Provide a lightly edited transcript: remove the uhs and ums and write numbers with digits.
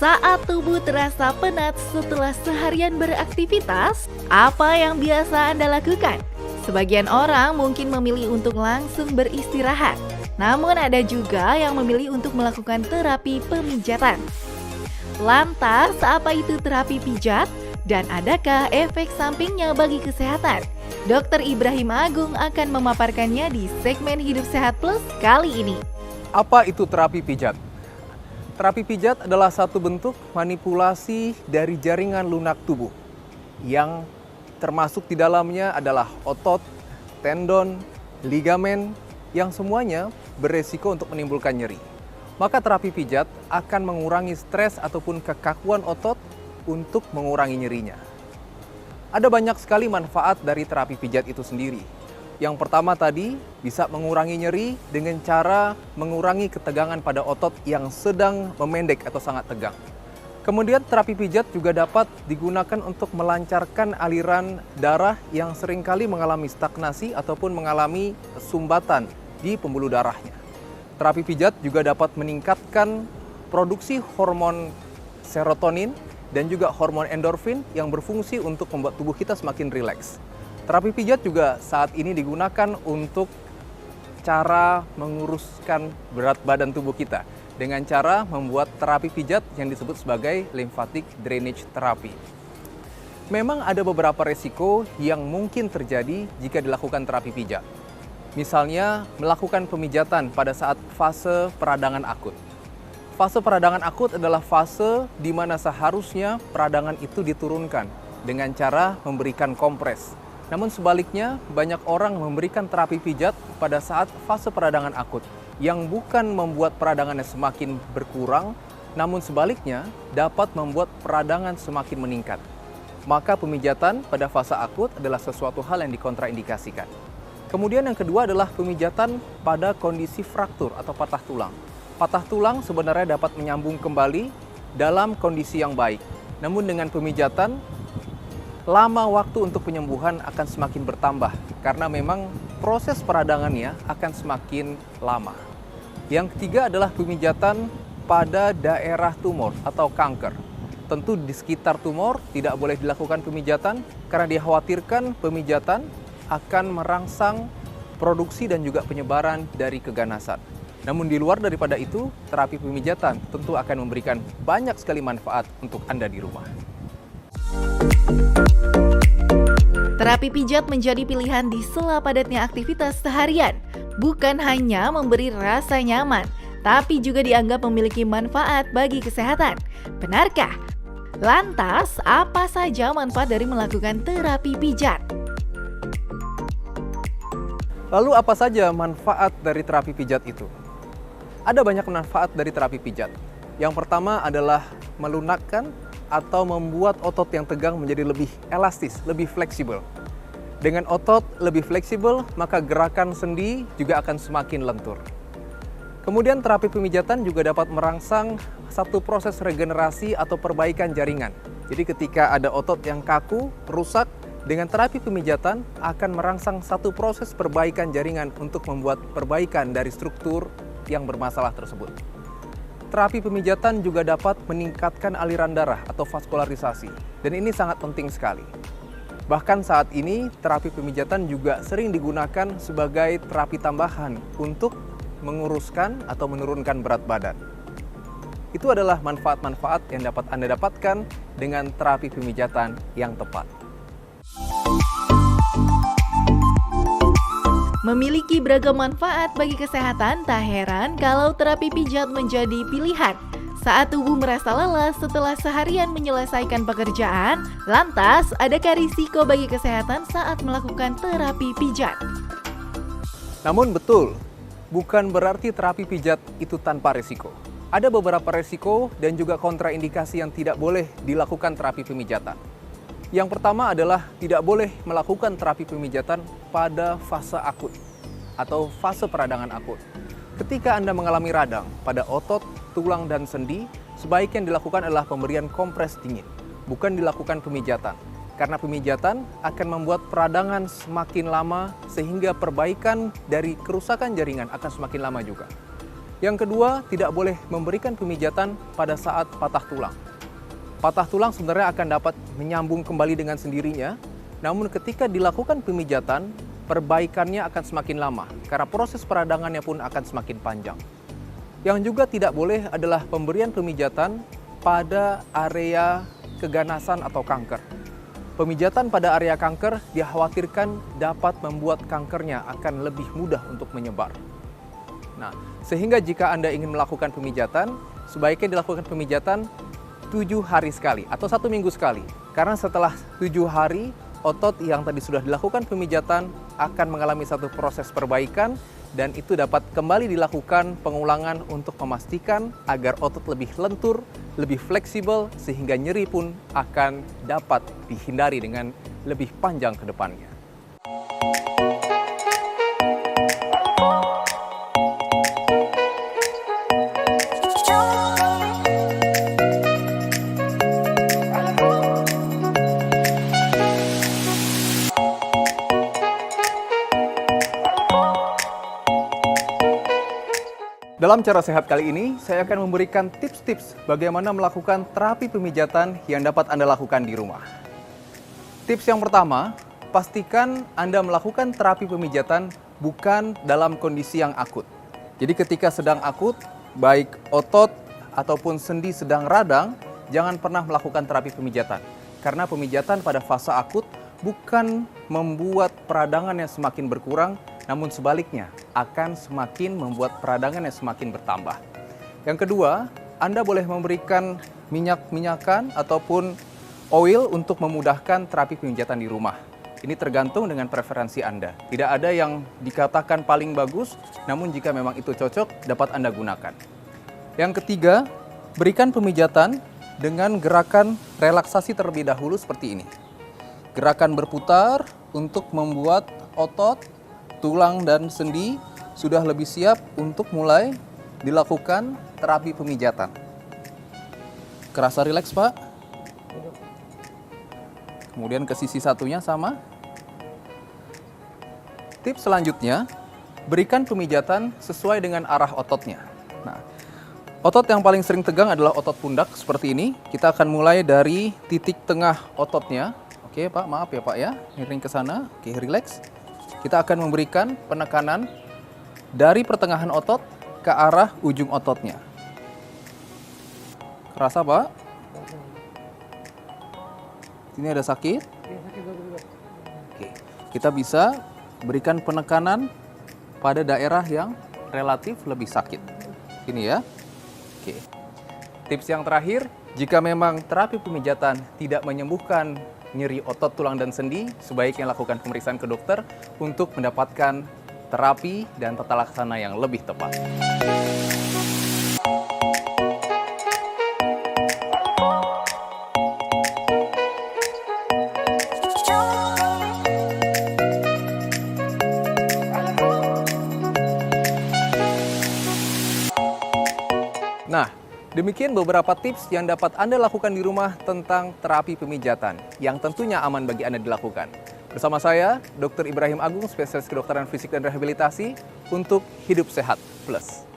Saat tubuh terasa penat setelah seharian beraktivitas, apa yang biasa Anda lakukan? Sebagian orang mungkin memilih untuk langsung beristirahat, namun ada juga yang memilih untuk melakukan terapi pemijatan. Lantas, apa itu terapi pijat? Dan adakah efek sampingnya bagi kesehatan? Dr. Ibrahim Agung akan memaparkannya di segmen Hidup Sehat Plus kali ini. Apa itu terapi pijat? Terapi pijat adalah satu bentuk manipulasi dari jaringan lunak tubuh yang termasuk di dalamnya adalah otot, tendon, ligamen yang semuanya beresiko untuk menimbulkan nyeri. Maka terapi pijat akan mengurangi stres ataupun kekakuan otot untuk mengurangi nyerinya. Ada banyak sekali manfaat dari terapi pijat itu sendiri. Yang pertama tadi, bisa mengurangi nyeri dengan cara mengurangi ketegangan pada otot yang sedang memendek atau sangat tegang. Kemudian terapi pijat juga dapat digunakan untuk melancarkan aliran darah yang seringkali mengalami stagnasi ataupun mengalami sumbatan di pembuluh darahnya. Terapi pijat juga dapat meningkatkan produksi hormon serotonin dan juga hormon endorfin yang berfungsi untuk membuat tubuh kita semakin rileks. Terapi pijat juga saat ini digunakan untuk cara menguruskan berat badan tubuh kita dengan cara membuat terapi pijat yang disebut sebagai lymphatic drainage therapy. Memang ada beberapa resiko yang mungkin terjadi jika dilakukan terapi pijat. Misalnya, melakukan pemijatan pada saat fase peradangan akut. Fase peradangan akut adalah fase di mana seharusnya peradangan itu diturunkan dengan cara memberikan kompres. Namun sebaliknya, banyak orang memberikan terapi pijat pada saat fase peradangan akut yang bukan membuat peradangannya semakin berkurang, namun sebaliknya dapat membuat peradangan semakin meningkat. Maka pemijatan pada fase akut adalah sesuatu hal yang dikontraindikasikan. Kemudian yang kedua adalah pemijatan pada kondisi fraktur atau patah tulang. Patah tulang sebenarnya dapat menyambung kembali dalam kondisi yang baik. Namun dengan pemijatan, lama waktu untuk penyembuhan akan semakin bertambah karena memang proses peradangannya akan semakin lama. Yang ketiga adalah pemijatan pada daerah tumor atau kanker. Tentu di sekitar tumor tidak boleh dilakukan pemijatan karena dikhawatirkan pemijatan akan merangsang produksi dan juga penyebaran dari keganasan. Namun di luar daripada itu, terapi pemijatan tentu akan memberikan banyak sekali manfaat untuk Anda di rumah. Terapi pijat menjadi pilihan di sela padatnya aktivitas seharian. Bukan hanya memberi rasa nyaman, tapi juga dianggap memiliki manfaat bagi kesehatan. Benarkah? Lantas, apa saja manfaat dari melakukan terapi pijat? Lalu apa saja manfaat dari terapi pijat itu? Ada banyak manfaat dari terapi pijat. Yang pertama adalah melunakkan atau membuat otot yang tegang menjadi lebih elastis, lebih fleksibel. Dengan otot lebih fleksibel, maka gerakan sendi juga akan semakin lentur. Kemudian terapi pemijatan juga dapat merangsang satu proses regenerasi atau perbaikan jaringan. Jadi ketika ada otot yang kaku, rusak, dengan terapi pemijatan akan merangsang satu proses perbaikan jaringan untuk membuat perbaikan dari struktur yang bermasalah tersebut. Terapi pemijatan juga dapat meningkatkan aliran darah atau vaskularisasi, dan ini sangat penting sekali. Bahkan saat ini, terapi pemijatan juga sering digunakan sebagai terapi tambahan untuk menguruskan atau menurunkan berat badan. Itu adalah manfaat-manfaat yang dapat Anda dapatkan dengan terapi pemijatan yang tepat. Memiliki beragam manfaat bagi kesehatan, tak heran kalau terapi pijat menjadi pilihan. Saat tubuh merasa lelah setelah seharian menyelesaikan pekerjaan, lantas adakah risiko bagi kesehatan saat melakukan terapi pijat? Namun betul, bukan berarti terapi pijat itu tanpa risiko. Ada beberapa risiko dan juga kontraindikasi yang tidak boleh dilakukan terapi pemijatan. Yang pertama adalah tidak boleh melakukan terapi pemijatan pada fase akut atau fase peradangan akut. Ketika Anda mengalami radang pada otot, tulang, dan sendi, sebaiknya dilakukan adalah pemberian kompres dingin, bukan dilakukan pemijatan. Karena pemijatan akan membuat peradangan semakin lama sehingga perbaikan dari kerusakan jaringan akan semakin lama juga. Yang kedua, tidak boleh memberikan pemijatan pada saat patah tulang. Patah tulang sebenarnya akan dapat menyambung kembali dengan sendirinya, namun ketika dilakukan pemijatan, perbaikannya akan semakin lama karena proses peradangannya pun akan semakin panjang. Yang juga tidak boleh adalah pemberian pemijatan pada area keganasan atau kanker. Pemijatan pada area kanker dikhawatirkan dapat membuat kankernya akan lebih mudah untuk menyebar. Nah, sehingga jika Anda ingin melakukan pemijatan, sebaiknya dilakukan pemijatan 7 hari sekali atau 1 minggu sekali. Karena setelah 7 hari, otot yang tadi sudah dilakukan pemijatan akan mengalami satu proses perbaikan dan itu dapat kembali dilakukan pengulangan untuk memastikan agar otot lebih lentur, lebih fleksibel sehingga nyeri pun akan dapat dihindari dengan lebih panjang ke depannya. Dalam cara sehat kali ini, saya akan memberikan tips-tips bagaimana melakukan terapi pemijatan yang dapat Anda lakukan di rumah. Tips yang pertama, pastikan Anda melakukan terapi pemijatan bukan dalam kondisi yang akut. Jadi ketika sedang akut, baik otot ataupun sendi sedang radang, jangan pernah melakukan terapi pemijatan. Karena pemijatan pada fase akut bukan membuat peradangan yang semakin berkurang, namun sebaliknya akan semakin membuat peradangan yang semakin bertambah. Yang kedua, Anda boleh memberikan minyak-minyakan ataupun oil untuk memudahkan terapi pemijatan di rumah. Ini tergantung dengan preferensi Anda. Tidak ada yang dikatakan paling bagus, namun jika memang itu cocok, dapat Anda gunakan. Yang ketiga, berikan pemijatan dengan gerakan relaksasi terlebih dahulu seperti ini. Gerakan berputar untuk membuat otot, tulang dan sendi sudah lebih siap untuk mulai dilakukan terapi pemijatan. Kerasa rileks, Pak? Kemudian ke sisi satunya sama. Tips selanjutnya, berikan pemijatan sesuai dengan arah ototnya. Nah, otot yang paling sering tegang adalah otot pundak seperti ini. Kita akan mulai dari titik tengah ototnya. Oke, Pak, maaf ya, Pak ya. Miring ke sana. Oke, rileks. Kita akan memberikan penekanan dari pertengahan otot ke arah ujung ototnya. Kerasa, Pak? Ini ada sakit? Oke. Kita bisa berikan penekanan pada daerah yang relatif lebih sakit. Ini ya. Oke. Tips yang terakhir, jika memang terapi pemijatan tidak menyembuhkan nyeri otot, tulang, dan sendi, sebaiknya lakukan pemeriksaan ke dokter untuk mendapatkan terapi dan tata laksana yang lebih tepat. Nah, demikian beberapa tips yang dapat Anda lakukan di rumah tentang terapi pemijatan yang tentunya aman bagi Anda dilakukan. Bersama saya, Dr. Ibrahim Agung, spesialis kedokteran fisik dan rehabilitasi untuk Hidup Sehat Plus.